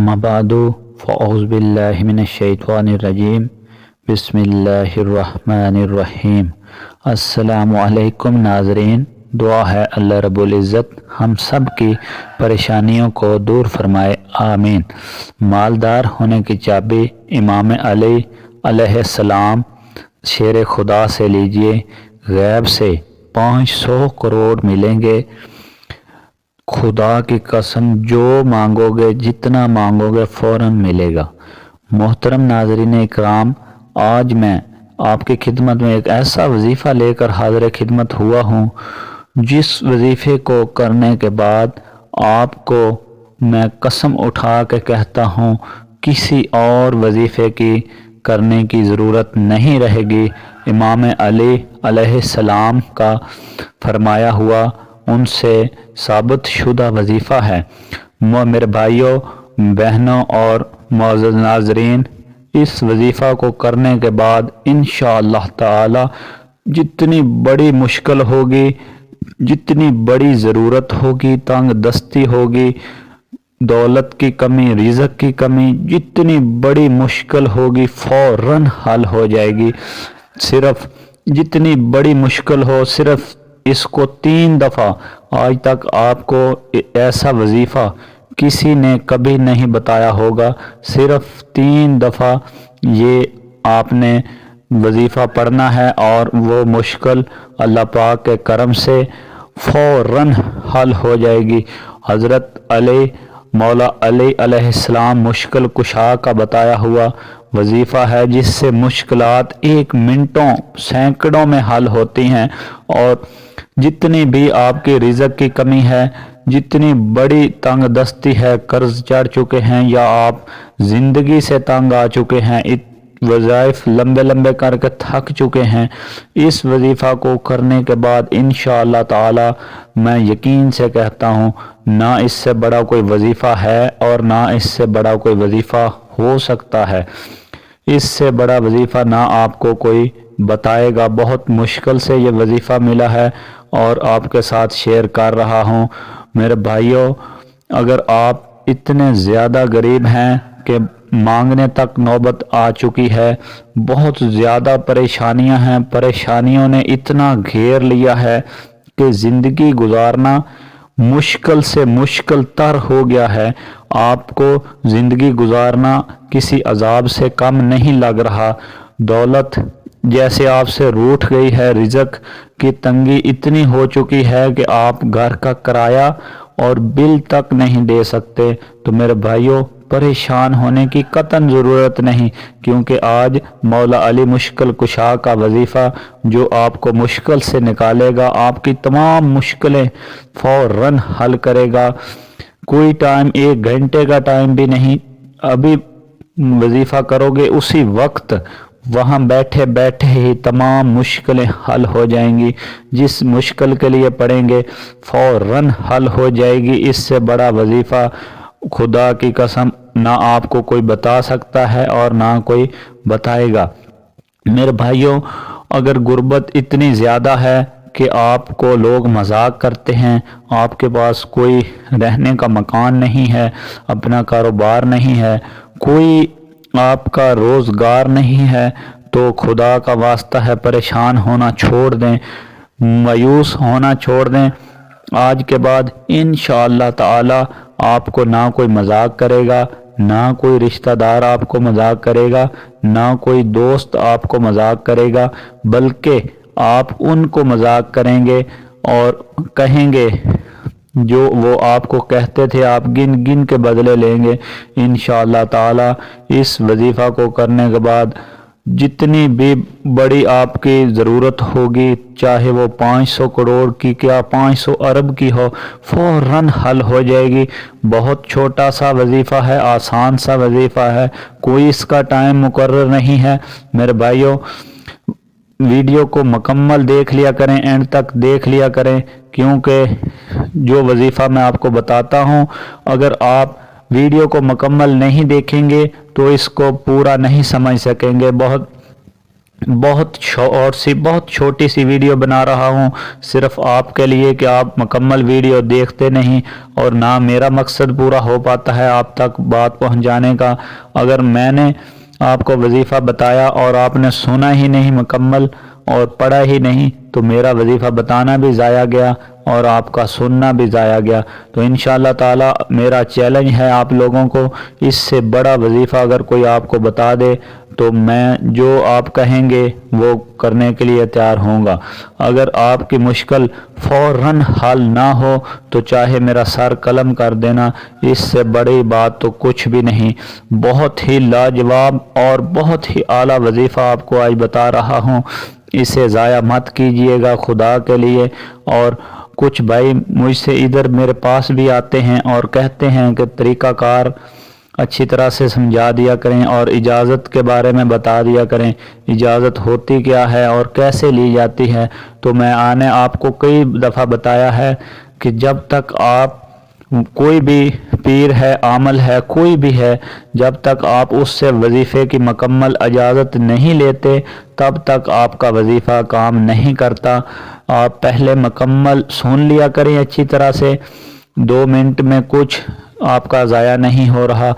अम्मा बादु फ़अऊज़ु बिल्लाहि मिनश्शैतानिर्रजीम बिस्मिल्लाहिर्रहमानिर्रहीम। अस्सलामु अलैकुम नाज़रीन, दुआ है अल्लाह रब्बुल इज़्ज़त हम सब की परेशानियों को दूर फरमाए, आमीन। मालदार होने की चाबी इमाम अली अलैहिस्सलाम शेर खुदा से लीजिए, गैब से 500 करोड़ मिलेंगे। खुदा की कसम, जो मांगोगे, जितना मांगोगे फ़ौरन मिलेगा। मोहतरम नाज़रीन इकराम, आज मैं आपकी खिदमत में एक ऐसा वजीफ़ा लेकर हाज़िर खिदमत हुआ हूँ जिस वजीफ़े को करने के बाद आपको मैं कसम उठा के कहता हूँ किसी और वजीफ़े की करने की ज़रूरत नहीं रहेगी। इमाम अली अलैहिस्सलाम का फरमाया हुआ, उनसे साबित शुदा वजीफ़ा है। मेरे भाइयों, बहनों और मुअज़्ज़ज़ नाज़रीन, इस वजीफ़ा को करने के बाद इंशाअल्लाह ताला जितनी बड़ी मुश्किल होगी, जितनी बड़ी ज़रूरत होगी, तंग दस्ती होगी, दौलत की कमी, रिज़्क़ की कमी, जितनी बड़ी मुश्किल होगी फ़ौरन हल हो जाएगी। सिर्फ़ जितनी बड़ी मुश्किल हो, सिर्फ़ इसको 3 दफ़ा, आज तक आपको ऐसा वजीफ़ा किसी ने कभी नहीं बताया होगा। सिर्फ़ 3 दफ़ा ये आपने वजीफ़ा पढ़ना है और वो मुश्किल अल्लाह पाक के करम से फ़ौरन हल हो जाएगी। हज़रत अली, मौला अली अलैहिस्सलाम मुश्किल कुशा का बताया हुआ वजीफ़ा है जिससे मुश्किलात 1 मिनटों, सैकड़ों में हल होती हैं। और जितनी भी आपकी रिज़्क़ की कमी है, जितनी बड़ी तंग दस्ती है, कर्ज चढ़ चुके हैं या आप ज़िंदगी से तंग आ चुके हैं, वज़ाइफ लंबे लंबे करके थक चुके हैं, इस वजीफ़ा को करने के बाद इंशाअल्लाह ताला मैं यकीन से कहता हूँ, ना इससे बड़ा कोई वजीफ़ा है और ना इससे बड़ा कोई वजीफ़ा हो सकता है। इससे बड़ा वजीफ़ा ना आपको कोई बताएगा। बहुत मुश्किल से ये वजीफ़ा मिला है और आपके साथ शेयर कर रहा हूँ। मेरे भाइयों, अगर आप इतने ज़्यादा गरीब हैं कि मांगने तक नौबत आ चुकी है, बहुत ज़्यादा परेशानियां हैं, परेशानियों ने इतना घेर लिया है कि ज़िंदगी गुजारना मुश्किल से मुश्किल तर हो गया है, आपको ज़िंदगी गुजारना किसी अजाब से कम नहीं लग रहा, दौलत जैसे आपसे रूठ गई है, रिज़्क़ की तंगी इतनी हो चुकी है कि आप घर का किराया और बिल तक नहीं दे सकते, तो मेरे भाइयों परेशान होने की कतई ज़रूरत नहीं, क्योंकि आज मौला अली मुश्किल कुशा का वजीफ़ा जो आपको मुश्किल से निकालेगा, आपकी तमाम मुश्किलें फ़ौरन हल करेगा। कोई टाइम, 1 घंटे का टाइम भी नहीं, अभी वजीफ़ा करोगे उसी वक्त वहाँ बैठे बैठे ही तमाम मुश्किलें हल हो जाएंगी। जिस मुश्किल के लिए पढ़ेंगे फ़ौरन हल हो जाएगी। इससे बड़ा वजीफ़ा खुदा की कसम ना आपको कोई बता सकता है और ना कोई बताएगा। मेरे भाइयों, अगर गुर्बत इतनी ज़्यादा है कि आपको लोग मजाक करते हैं, आपके पास कोई रहने का मकान नहीं है, अपना कारोबार नहीं है, कोई आपका रोज़गार नहीं है, तो खुदा का वास्ता है परेशान होना छोड़ दें, मायूस होना छोड़ दें। आज के बाद इंशाअल्लाह ताला आपको ना कोई मजाक करेगा, ना कोई रिश्तेदार आपको मजाक करेगा, ना कोई दोस्त आपको मजाक करेगा, बल्कि आप उनको मजाक करेंगे और कहेंगे जो वो आपको कहते थे, आप गिन गिन के बदले लेंगे इंशाअल्लाह ताला। इस वजीफ़ा को करने के बाद जितनी भी बड़ी आपकी ज़रूरत होगी, चाहे वो 500 करोड़ की, क्या 500 अरब की हो, फ़ौरन हल हो जाएगी। बहुत छोटा सा वजीफ़ा है, आसान सा वजीफ़ा है, कोई इसका टाइम मुकर्रर नहीं है। मेरे भाइयों, वीडियो को मुकम्मल देख लिया करें, एंड तक देख लिया करें, क्योंकि जो वजीफ़ा मैं आपको बताता हूँ, अगर आप वीडियो को मुकम्मल नहीं देखेंगे तो इसको पूरा नहीं समझ सकेंगे। बहुत बहुत बहुत छोटी सी वीडियो बना रहा हूँ सिर्फ आपके लिए कि आप मुकम्मल वीडियो देखते नहीं, और ना मेरा मकसद पूरा हो पाता है आप तक बात पहुँचाने का। अगर मैंने आपको वजीफ़ा बताया और आपने सुना ही नहीं मुकम्मल और पढ़ा ही नहीं, तो मेरा वजीफ़ा बताना भी ज़ाया गया और आपका सुनना भी ज़ाया गया। तो इंशाअल्लाह ताला मेरा चैलेंज है आप लोगों को, इससे बड़ा वजीफ़ा अगर कोई आपको बता दे तो मैं जो आप कहेंगे वो करने के लिए तैयार होऊंगा। अगर आपकी मुश्किल फ़ौरन हल ना हो तो चाहे मेरा सर कलम कर देना, इससे बड़ी बात तो कुछ भी नहीं। बहुत ही लाजवाब और बहुत ही आला वजीफ़ा आपको आज बता रहा हूँ, इसे ज़ाया मत कीजिएगा खुदा के लिए। और कुछ भाई मुझसे इधर मेरे पास भी आते हैं और कहते हैं कि तरीक़ाकार अच्छी तरह से समझा दिया करें और इजाज़त के बारे में बता दिया करें, इजाज़त होती क्या है और कैसे ली जाती है। तो मैंने आपको कई दफ़ा बताया है कि जब तक आप कोई भी पीर है, आमल है, कोई भी है, जब तक आप उससे वजीफ़े की मुकम्मल इजाज़त नहीं लेते तब तक आपका वजीफ़ा काम नहीं करता। आप पहले मुकम्मल सुन लिया करें अच्छी तरह से, 2 मिनट में कुछ आपका ज़ाया नहीं हो रहा।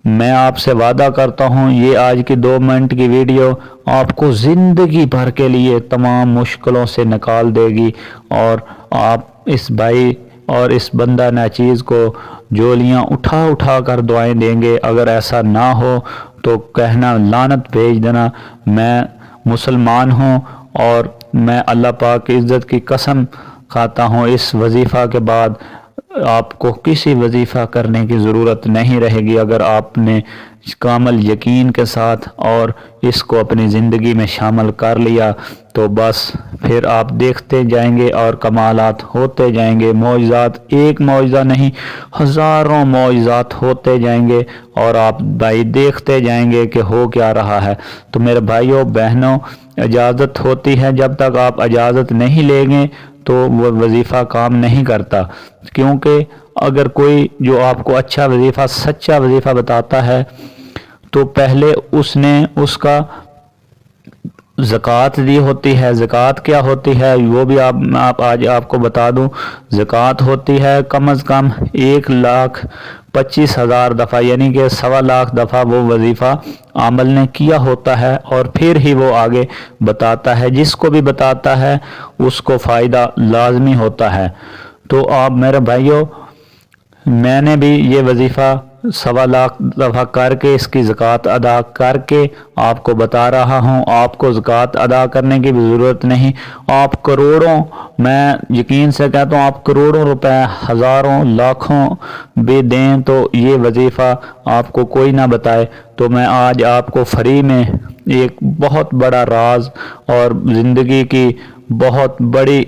मैं आपसे वादा करता हूँ ये आज की 2 मिनट की वीडियो आपको ज़िंदगी भर के लिए तमाम मुश्किलों से निकाल देगी, और आप इस भाई और इस बंदा नाचीज़ को जोलियाँ उठा उठा कर दुआएं देंगे। अगर ऐसा ना हो तो कहना, लानत भेज देना। मैं मुसलमान हूँ और मैं अल्लाह पाक की इज़्ज़त की कसम खाता हूँ, इस वजीफ़ा के बाद आपको किसी वजीफ़ा करने की ज़रूरत नहीं रहेगी अगर आपने कामल यकीन के साथ और इसको अपनी ज़िंदगी में शामिल कर लिया। तो बस फिर आप देखते जाएंगे और कमालात होते जाएंगे, मौजज़ात, एक मौजज़ा नहीं हज़ारों मौजज़ात होते जाएंगे और आप भाई देखते जाएंगे कि हो क्या रहा है। तो मेरे भाइयों बहनों, इजाज़त होती है, जब तक आप इजाज़त नहीं लेंगे तो वो वजीफ़ा काम नहीं करता। क्योंकि अगर कोई जो आपको अच्छा वजीफ़ा, सच्चा वजीफ़ा बताता है तो पहले उसने उसका ज़कात दी होती है। ज़कात क्या होती है वो भी आप आज आपको बता दूं। ज़कात होती है कम अज़ कम 1,25,000 दफ़ा, यानी कि 1.25 लाख दफ़ा वो वजीफ़ा आमल ने किया होता है और फिर ही वो आगे बताता है। जिसको भी बताता है उसको फ़ायदा लाजमी होता है। तो आप मेरे भाइयों, मैंने भी ये वजीफ़ा 1.25 लाख दफ़ा करके इसकी ज़कात अदा करके आपको बता रहा हूँ। आपको ज़कात अदा करने की भी ज़रूरत नहीं। आप करोड़ों, मैं यकीन से कहता हूँ, आप करोड़ों रुपए, हज़ारों, लाखों भी दें तो ये वजीफ़ा आपको कोई ना बताए। तो मैं आज आपको फ्री में एक बहुत बड़ा राज और ज़िंदगी की बहुत बड़ी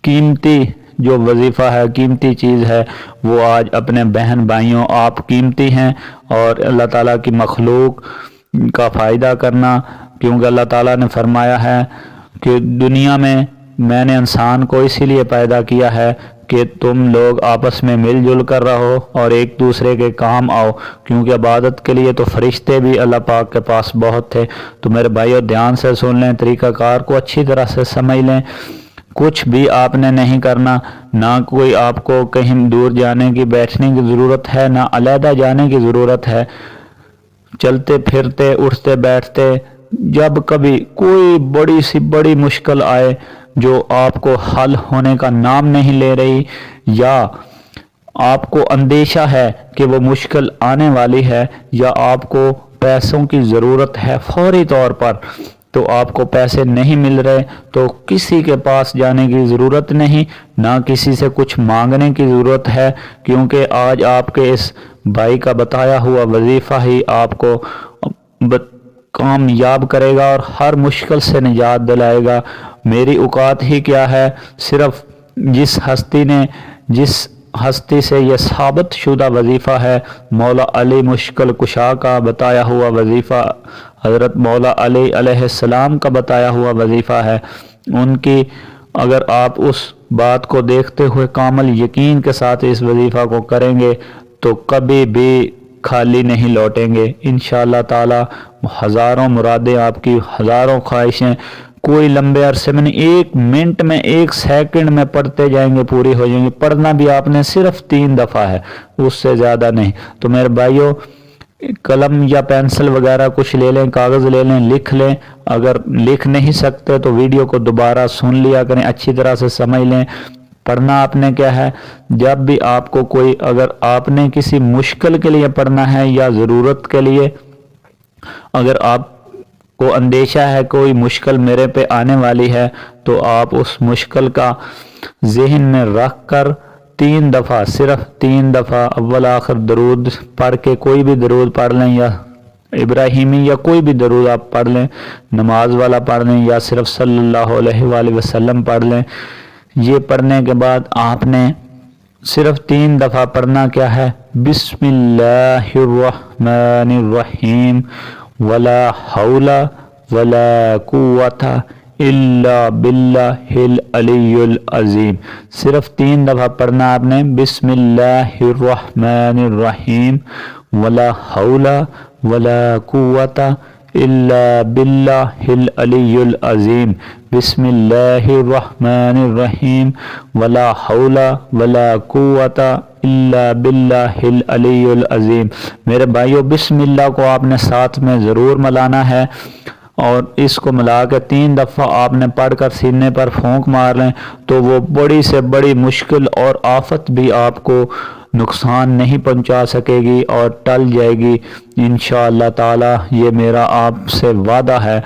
कीमती जो वजीफ़ा है, कीमती चीज़ है, वो आज अपने बहन भाइयों, आप कीमती हैं और अल्लाह ताला की मखलूक का फ़ायदा करना। क्योंकि अल्लाह ताला ने फरमाया है कि दुनिया में मैंने इंसान को इसीलिए पैदा किया है कि तुम लोग आपस में मिलजुल कर रहो और एक दूसरे के काम आओ। क्योंकि इबादत के लिए तो फरिश्ते भी अल्लाह पाक के पास बहुत थे। तो मेरे भाइयों ध्यान से सुन लें, तरीक़ाकार को अच्छी तरह से समझ लें। कुछ भी आपने नहीं करना, ना कोई आपको कहीं दूर जाने की, बैठने की ज़रूरत है, ना अलहदा जाने की ज़रूरत है। चलते फिरते, उठते बैठते, जब कभी कोई बड़ी सी बड़ी मुश्किल आए जो आपको हल होने का नाम नहीं ले रही, या आपको अंदेशा है कि वो मुश्किल आने वाली है, या आपको पैसों की ज़रूरत है फौरी तौर पर, तो आपको पैसे नहीं मिल रहे, तो किसी के पास जाने की ज़रूरत नहीं, ना किसी से कुछ मांगने की ज़रूरत है। क्योंकि आज आपके इस भाई का बताया हुआ वजीफ़ा ही आपको कामयाब करेगा और हर मुश्किल से निजात दिलाएगा। मेरी औकात ही क्या है, सिर्फ जिस हस्ती से यह साबित शुदा वजीफ़ा है, मौला अली मुश्किल कुशा का बताया हुआ वजीफ़ा, हज़रत मौला अली अलैहिस्सलाम का बताया हुआ वजीफ़ा है। उनकी अगर आप उस बात को देखते हुए कामल यकीन के साथ इस वजीफ़ा को करेंगे तो خالی نہیں لوٹیں گے انشاءاللہ تعالی۔ ہزاروں مرادیں آپ کی، ہزاروں خواہشیں کوئی لمبے عرصے میں نہیں، 1 منٹ میں 1 سیکنڈ میں پڑھتے جائیں گے پوری ہو جائیں گے۔ پڑھنا بھی آپ نے صرف 3 دفعہ ہے، اس سے زیادہ نہیں۔ تو میرے بھائیوں قلم یا پینسل وغیرہ کچھ لے لیں، کاغذ لے لیں، لکھ لیں۔ اگر لکھ نہیں سکتے تو ویڈیو کو دوبارہ سن لیا کریں، اچھی طرح سے سمجھ لیں۔ پڑھنا آپ نے کیا ہے، جب بھی آپ کو کوئی، اگر آپ نے کسی مشکل کے لیے پڑھنا ہے یا ضرورت کے لیے، اگر آپ کو اندیشہ ہے کوئی مشکل میرے پہ آنے والی ہے، تو آپ اس مشکل کا ذہن میں رکھ کر 3 دفعہ، صرف 3 دفعہ اول آخر درود پڑھ کے، کوئی بھی درود پڑھ لیں، یا ابراہیمی یا کوئی بھی درود آپ پڑھ لیں، نماز والا پڑھ لیں یا صرف صلی اللہ علیہ وآلہ وسلم پڑھ لیں۔ یہ پڑھنے کے بعد آپ نے صرف 3 دفعہ پڑھنا کیا ہے، بسم اللہ الرحمن الرحیم ولا حول ولا قوت الا باللہ العلی العظیم۔ صرف 3 دفعہ پڑھنا آپ نے، بسم اللہ الرحمن الرحیم ولا حول ولا قوت الا باللہ العلی العظیم، بسم اللہ الرحمن الرحیم ولا حول ولا قوت الا باللہ العلی العظیم۔ میرے بھائیو بسم اللہ کو آپ نے ساتھ میں ضرور ملانا ہے، اور اس کو ملا کے 3 دفعہ آپ نے پڑھ کر سینے پر پھونک مار لیں، تو وہ بڑی سے بڑی مشکل اور آفت بھی آپ کو نقصان نہیں پہنچا سکے گی اور ٹل جائے گی انشاءاللہ تعالی۔ یہ میرا آپ سے وعدہ ہے۔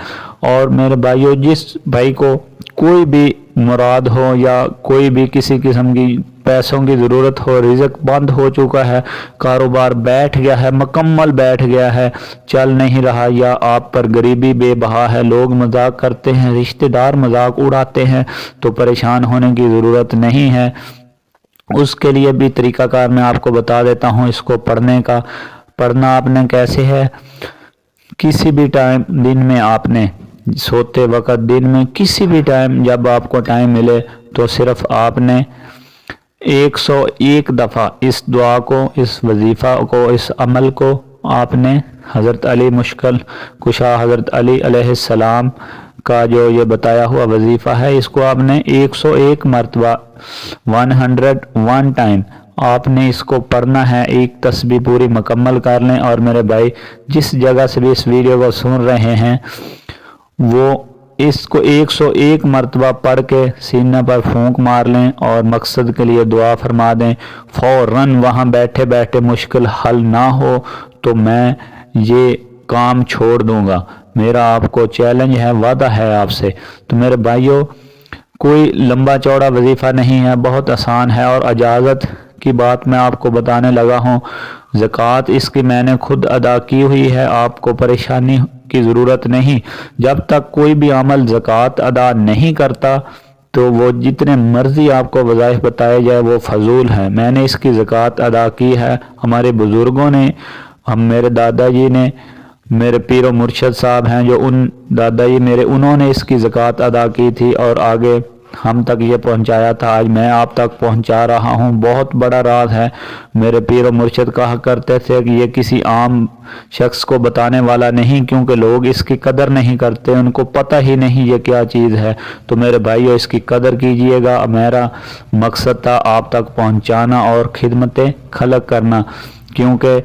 اور میرے بھائیو جس بھائی کو کوئی بھی مراد ہو یا کوئی بھی کسی قسم کی پیسوں کی ضرورت ہو، رزق بند ہو چکا ہے، کاروبار بیٹھ گیا ہے، مکمل بیٹھ گیا ہے، چل نہیں رہا، یا آپ پر غریبی بے بہا ہے، لوگ مذاق کرتے ہیں، رشتہ دار مذاق اڑاتے ہیں، تو پریشان ہونے کی ضرورت نہیں ہے۔ اس کے لیے بھی طریقہ کار میں آپ کو بتا دیتا ہوں۔ اس کو پڑھنے کا، پڑھنا آپ نے کیسے ہے، کسی بھی ٹائم دن میں آپ نے سوتے وقت، دن میں کسی بھی ٹائم جب آپ کو ٹائم ملے، تو صرف آپ نے 101 دفعہ اس دعا کو، اس وظیفہ کو، اس عمل کو آپ نے حضرت علی مشکل کشا، حضرت علی علیہ السلام کا جو یہ بتایا ہوا وظیفہ ہے، اس کو آپ نے 101 مرتبہ 101 ٹائم آپ نے اس کو پڑھنا ہے۔ ایک تسبیح پوری مکمل کر لیں، اور میرے بھائی جس جگہ سے بھی اس ویڈیو کو سن رہے ہیں، وہ اس کو 101 مرتبہ پڑھ کے سینے پر پھونک مار لیں اور مقصد کے لیے دعا فرما دیں۔ فوراً وہاں بیٹھے بیٹھے مشکل حل نہ ہو تو میں یہ کام چھوڑ دوں گا، میرا آپ کو چیلنج ہے، وعدہ ہے آپ سے۔ تو میرے بھائیوں کوئی لمبا چوڑا وظیفہ نہیں ہے، بہت آسان ہے۔ اور اجازت کی بات میں آپ کو بتانے لگا ہوں، زکوٰۃ اس کی میں نے خود ادا کی ہوئی ہے، آپ کو پریشانی کی ضرورت نہیں۔ جب تک کوئی بھی عمل زکوٰۃ ادا نہیں کرتا تو وہ جتنے مرضی آپ کو وظائف بتائے جائے وہ فضول ہیں۔ میں نے اس کی زکوٰۃ ادا کی ہے، ہمارے بزرگوں نے، میرے دادا جی نے، میرے پیر و مرشد صاحب ہیں جو ان دادا جی میرے، انہوں نے اس کی زکوٰۃ ادا کی تھی اور آگے ہم تک یہ پہنچایا تھا، آج میں آپ تک پہنچا رہا ہوں۔ بہت بڑا راز ہے۔ میرے پیر و مرشد کہا کرتے تھے کہ یہ کسی عام شخص کو بتانے والا نہیں، کیونکہ لوگ اس کی قدر نہیں کرتے، ان کو پتہ ہی نہیں یہ کیا چیز ہے۔ تو میرے بھائیو اس کی قدر کیجئے گا۔ میرا مقصد تھا آپ تک پہنچانا اور خدمت خلق کرنا، کیونکہ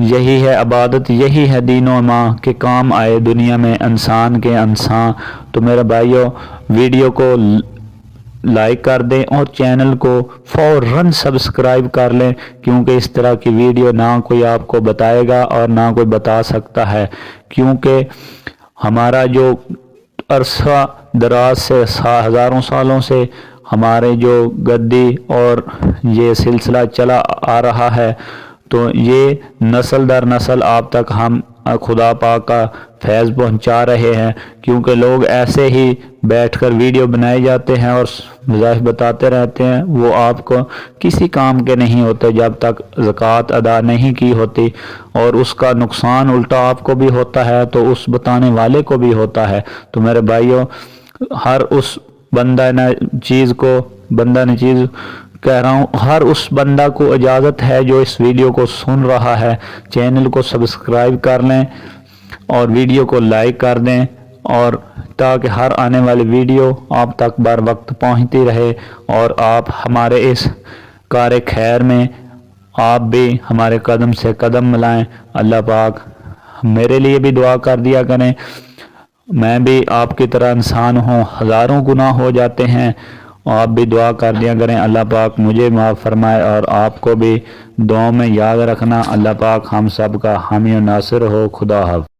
یہی ہے عبادت، یہی ہے دین و ماں کے کام آئے دنیا میں انسان کے انسان۔ تو میرے بھائیو ویڈیو کو لائک کر دیں اور چینل کو فوراً سبسکرائب کر لیں، کیونکہ اس طرح کی ویڈیو نہ کوئی آپ کو بتائے گا اور نہ کوئی بتا سکتا ہے، کیونکہ ہمارا جو عرصہ دراز سے ہزاروں سالوں سے ہمارے جو گدی اور یہ سلسلہ چلا آ رہا ہے، تو یہ نسل در نسل آپ تک ہم خدا پاک کا فیض پہنچا رہے ہیں، کیونکہ لوگ ایسے ہی بیٹھ کر ویڈیو بنائے جاتے ہیں اور وظائف بتاتے رہتے ہیں، وہ آپ کو کسی کام کے نہیں ہوتے جب تک زکوٰۃ ادا نہیں کی ہوتی، اور اس کا نقصان الٹا آپ کو بھی ہوتا ہے تو اس بتانے والے کو بھی ہوتا ہے۔ تو میرے بھائیوں ہر اس بندہ نے چیز کہہ رہا ہوں ہر اس بندہ کو اجازت ہے جو اس ویڈیو کو سن رہا ہے، چینل کو سبسکرائب کر لیں اور ویڈیو کو لائک کر دیں، اور تاکہ ہر آنے والی ویڈیو آپ تک بر وقت پہنچتی رہے، اور آپ ہمارے اس کار خیر میں آپ بھی ہمارے قدم سے قدم ملائیں۔ اللہ پاک میرے لیے بھی دعا کر دیا کریں، میں بھی آپ کی طرح انسان ہوں، ہزاروں گناہ ہو جاتے ہیں، آپ بھی دعا کر دیا کریں اللہ پاک مجھے معاف فرمائے، اور آپ کو بھی دعاؤں میں یاد رکھنا۔ اللہ پاک ہم سب کا حامی و ناصر ہو۔ خدا حافظ۔